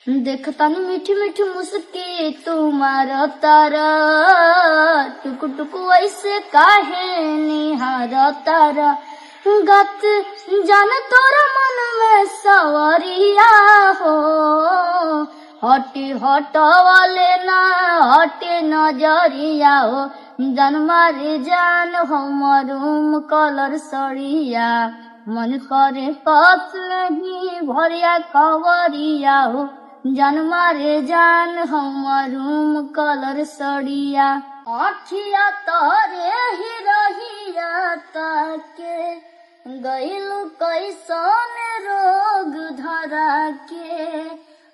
देखतानी मीठी मीठी मुस्की तुम्हारा तारा, टुक टुक ऐसे काहे निहार तारा। गत जान तोरा मन में सवरिया हो, हटी हटवाले ना हटे नजरिया हो। जान मारे जान हमरूम कलर सड़िया, मन करे कस नहीं भरिया खबरिया हो। जान मारे जान हमरूम कलर सड़िया, अखिया तोरे ही रहिया ताके, गइलू कैसन रोग धरा के।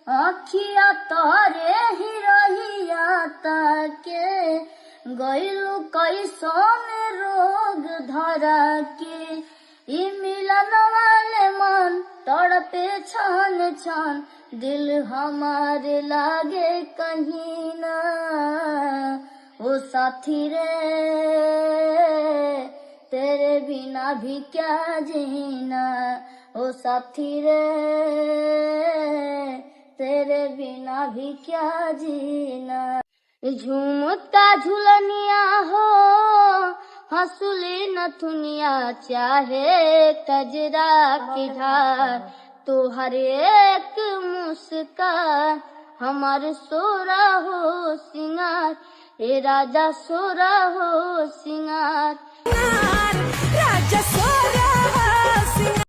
अखिया तोरे ही रहिया ताके, गइलू कैसन रोग धरा के। ई मिलन वाले मन तड़पे छन छन, दिल हमारे लागे कहीं ना। ओ साथी रे तेरे बिना भी क्या जीना, ओ साथी रे तेरे बिना भी क्या जीना। झूमता झुलनिया हो हंसुली नथुनिया, चाहे कजरा की धार, तो हर एक मुस्कान हमार सोरा हो सिंगार। ए राजा सोरा हो सिंगार, राजा सोरा।